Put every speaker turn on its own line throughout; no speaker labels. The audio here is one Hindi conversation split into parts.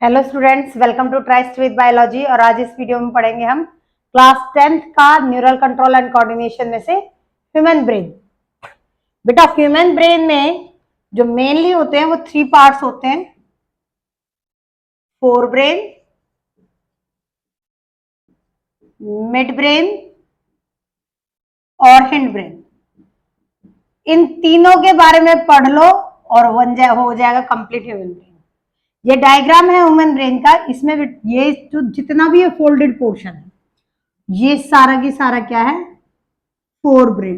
Hello students, welcome to tryst with biology. और आज इस वीडियो में पढ़ेंगे हम क्लास 10th का न्यूरल कंट्रोल एंड कोऑर्डिनेशन में से ह्यूमन ब्रेन। बेटा, ह्यूमन ब्रेन में जो मेनली होते हैं वो 3 पार्ट्स होते हैं: फोर ब्रेन, मिड ब्रेन और हिंड ब्रेन। इन तीनों के बारे में पढ़ लो और हो जाएगा कंप्लीट ह्यूमन ब्रेन। ये डायग्राम है ह्यूमन ब्रेन का। इसमें ये जो जितना भी ये फोल्डेड पोर्शन है, ये सारा की सारा क्या है? Fore brain.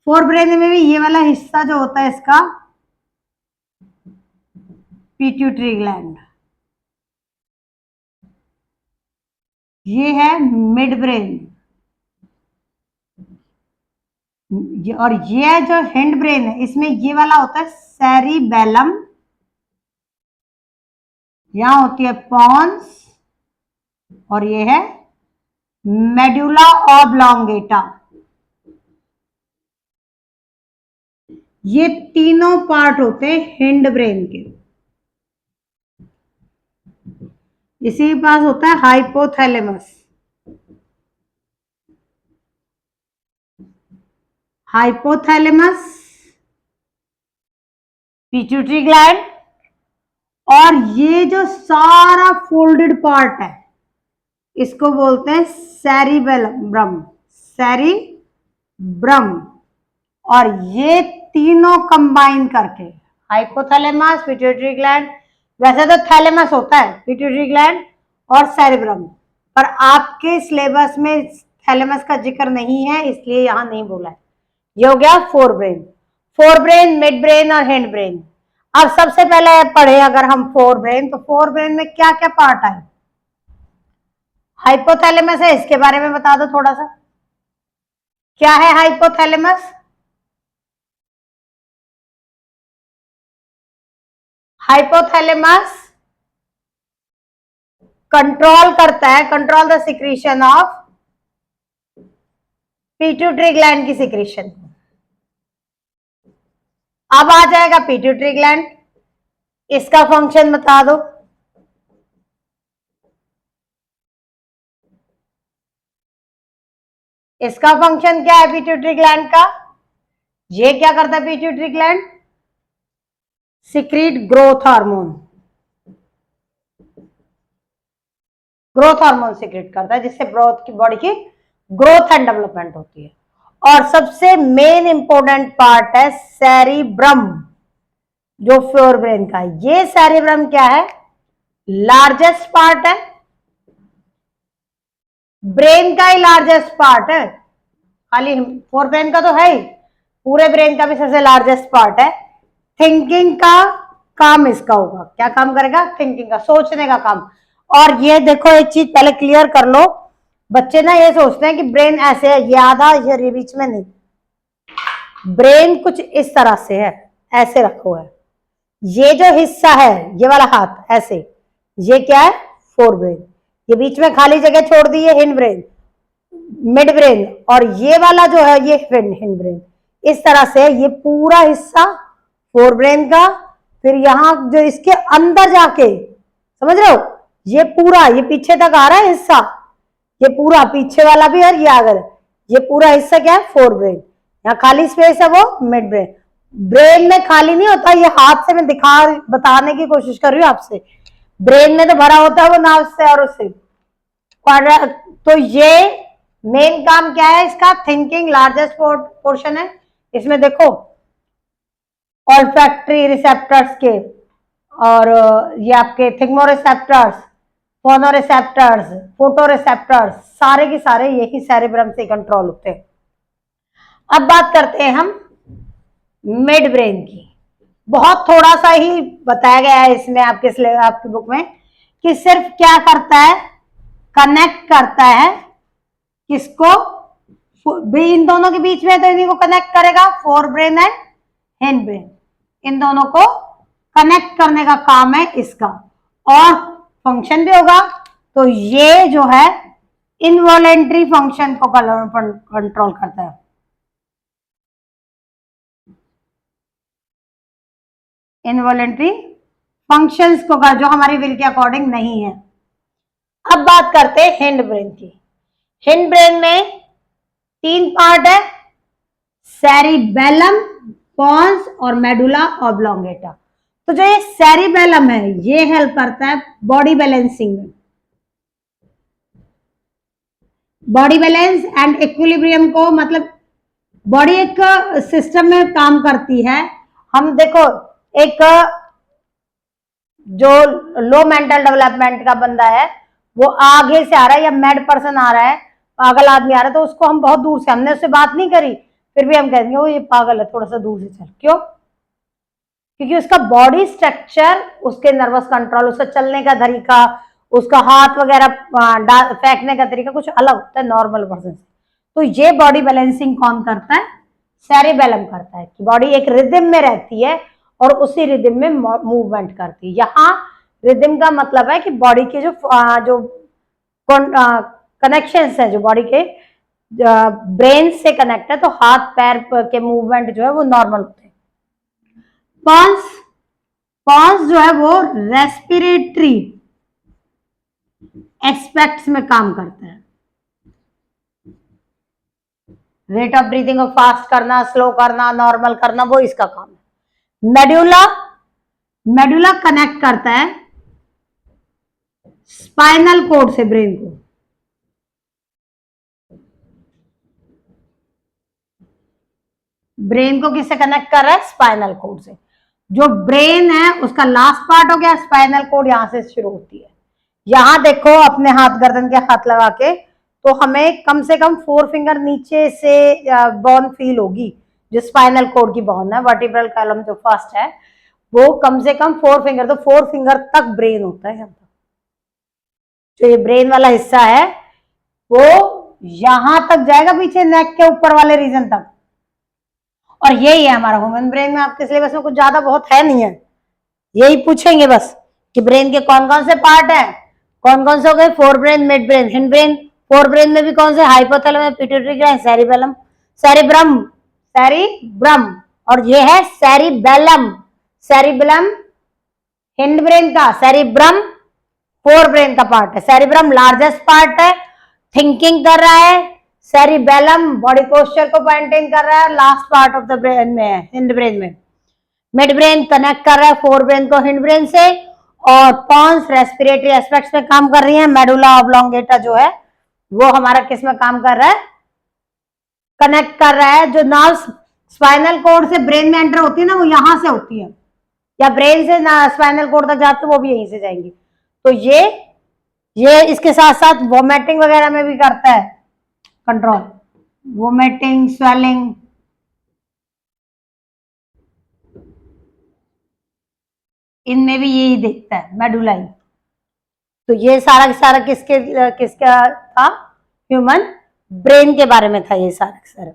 फोर ब्रेन में भी ये वाला हिस्सा जो होता है इसका पिट्यूटरी ग्लैंड, ये है मिड ब्रेन, और ये जो हिंड ब्रेन है इसमें ये वाला होता है सेरिबेलम, यहां होती है पॉन्स, और ये है मेडुला ऑब्लोंगेटा। ये तीनों पार्ट होते हैं हिंड ब्रेन के। इसी के पास होता है हाइपोथैलेमस। हाइपोथैलेमस, पिट्यूटरी ग्लैंड, और ये जो सारा फोल्डेड पार्ट है इसको बोलते हैं सेरिबेलम, सेरिब्रम। और ये तीनों कंबाइन करके हाइपोथैलेमस, पिट्यूटरी ग्लैंड, वैसे तो थैलेमस होता है, पिट्यूटरी ग्लैंड और सेरिब्रम, पर आपके सिलेबस में थैलेमस का जिक्र नहीं है इसलिए यहां नहीं बोला है। ये हो गया fore brain. Fore brain, mid brain और हिंड ब्रेन। अब सबसे पहले पढ़े अगर हम फोर ब्रेन, तो फोर ब्रेन में क्या क्या पार्ट है? हाइपोथैलेमस है, इसके बारे में बता दो थोड़ा सा। क्या है हाइपोथैलेमस? हाइपोथैलेमस कंट्रोल करता है, control the secretion of pituitary gland की सिक्रीशन। अब आ जाएगा पिट्यूटरी ग्लैंड, इसका फंक्शन बता दो। इसका फंक्शन क्या है पिट्यूटरी ग्लैंड का? ये क्या करता है pituitary gland? Secrete growth hormone. Growth hormone secrete करता है जिससे ग्रोथ की बॉडी की ग्रोथ एंड डेवलपमेंट होती है। और सबसे मेन इंपॉर्टेंट पार्ट है सेरिब्रम, जो फोर ब्रेन का है। ये सेरिब्रम क्या है? लार्जेस्ट पार्ट है, ब्रेन का ही लार्जेस्ट पार्ट है। खाली फोर ब्रेन का तो है ही, पूरे ब्रेन का भी सबसे लार्जेस्ट पार्ट है। थिंकिंग का काम इसका होगा। क्या काम करेगा? थिंकिंग का, सोचने का काम। और ये देखो, एक चीज पहले क्लियर कर लो, बच्चे ना ये सोचते हैं कि ब्रेन ऐसे है, ये आधा ये बीच में नहीं। ब्रेन कुछ इस तरह से है, ऐसे रखो है। ये जो हिस्सा है, ये वाला हाथ ऐसे, ये क्या है? Fore brain. ये बीच में खाली जगह छोड़ दी है हिंड ब्रेन, मिड ब्रेन, और ये वाला जो है ये हिंड ब्रेन। इस तरह से ये पूरा हिस्सा फोर ब्रेन का। फिर यहां जो इसके अंदर जाके, समझ रहे हो, ये पूरा, ये पीछे तक आ रहा है हिस्सा, ये पूरा पीछे वाला भी और ये आगे, ये पूरा हिस्सा क्या है? Fore brain. यहाँ खाली स्पेस है वो मिड ब्रेन। ब्रेन में खाली नहीं होता, ये हाथ से मैं बताने की कोशिश कर रही हूँ आपसे। ब्रेन में तो भरा होता है वो नाव से और उससे। तो ये मेन काम क्या है इसका? थिंकिंग लार्जेस्ट पोर्शन है। इसमें देखो ऑल्फैक्टरी रिसेप्टर्स के, और ये आपके थिग्मोरिसेप्टर्स, फोनोरिसेप्टर्स, फोटोरिसेप्टर्स, सारे के सारे यही सेरिब्रम से कंट्रोल होते हैं। अब बात करते हैं हम मिड ब्रेन की। बहुत थोड़ा सा ही बताया गया है इसमें आपकी बुक में, कि सिर्फ क्या करता है? कनेक्ट करता है किसको? इन दोनों के बीच में, तो इन्हीं को कनेक्ट करेगा, forebrain and hindbrain. इन दोनों को कनेक्ट करने का काम है इसका, और फंक्शन भी होगा। तो ये जो है इनवॉलेंट्री फंक्शन को कंट्रोल करता है। इनवॉलेंट्री फंक्शंस को कर जो हमारी विल के अकॉर्डिंग नहीं है। अब बात करते हैं हिंड ब्रेन की। हिंड ब्रेन में 3 पार्ट है, सेरिबेलम, पॉन्स और मेडुला ऑब्लोंगेटा। तो जो ये सेरिबेलम है ये हेल्प करता है बॉडी बैलेंसिंग में, बॉडी बैलेंस एंड इक्विलिब्रियम को, मतलब बॉडी एक सिस्टम में काम करती है। हम देखो एक जो लो मेंटल डेवलपमेंट का बंदा है वो आगे से आ रहा है या मैड पर्सन आ रहा है, पागल आदमी आ रहा है, तो उसको हम बहुत दूर से, हमने उससे बात नहीं करी फिर भी हम कहेंगे वो ये पागल है, थोड़ा सा दूर से चल। क्यों? क्योंकि उसका बॉडी स्ट्रक्चर, उसके नर्वस कंट्रोल, उसका चलने का तरीका, उसका हाथ वगैरह फेंकने का तरीका कुछ अलग होता है नॉर्मल पर्सन से। तो ये बॉडी बैलेंसिंग कौन करता है? सेरिबेलम करता है कि बॉडी एक रिदम में रहती है और उसी रिदम में मूवमेंट करती है। यहाँ रिदम का मतलब है कि बॉडी के जो कनेक्शंस है, जो बॉडी के ब्रेन से कनेक्ट है, तो हाथ पैर के मूवमेंट जो है वो नॉर्मल होते हैं। पॉन्स, पॉन्स जो है वो रेस्पिरेटरी एस्पेक्ट्स में काम करता है, रेट ऑफ ब्रीथिंग को फास्ट करना, स्लो करना, नॉर्मल करना, वो इसका काम है। मेडुला, मेडुला कनेक्ट करता है स्पाइनल कोड से ब्रेन को। ब्रेन को किससे कनेक्ट कर रहा है? स्पाइनल कोड से। जो ब्रेन है उसका लास्ट पार्ट हो गया, स्पाइनल कोड यहां से शुरू होती है। यहां देखो अपने हाथ गर्दन के हाथ लगा के, तो हमें कम से कम 4 फिंगर नीचे से बोन फील होगी, जो स्पाइनल कोड की बोन है, वर्टिब्रल कॉलम जो फर्स्ट है वो कम से कम 4 फिंगर, तो 4 फिंगर तक ब्रेन होता है। जो ये ब्रेन वाला हिस्सा है वो यहां तक जाएगा, पीछे नेक के ऊपर वाले रीजन तक, और यही है हमारा ह्यूमन ब्रेन में। आपके सिलेबस में कुछ ज्यादा बहुत है नहीं है, यही पूछेंगे बस कि ब्रेन के कौन कौन से पार्ट है, कौन कौन से हो गए, fore brain, mid brain, hind brain. Fore brain में भी कौन से? Hypothalamus, pituitary gland, cerebellum, cerebrum, cerebrum, और ये है सेरिबेलम। सेरिबेलम हिंड ब्रेन का, सेरिब्रम फोर ब्रेन का पार्ट है। सेरिब्रम लार्जेस्ट पार्ट है, थिंकिंग कर रहा है। सेरिबेलम बॉडी पोस्चर को मेंटेन कर रहा है, last part of the brain में है, हिंड ब्रेन में। मिड ब्रेन कनेक्ट कर रहा है फोर ब्रेन को हिंड ब्रेन से, और पॉन्स रेस्पिरेटरी एस्पेक्ट्स में काम कर रही है। मेडुला ऑब्लोंगेटा जो है वो हमारा किस में काम कर रहा है? कनेक्ट कर रहा है। जो नर्व्स स्पाइनल कोड से ब्रेन में एंटर होती है ना, वो यहां से होती है, या ब्रेन से ना स्पाइनल कोड तक जाते वो भी यहीं से जाएंगी। तो ये इसके साथ साथ वोमिटिंग वगैरह में भी करता है कंट्रोल, वोमिटिंग, स्वेलिंग, इनमें भी यही देखता है मेडुला ही। तो ये सारा सारा किसका था? ह्यूमन ब्रेन के बारे में था ये सारा सारा।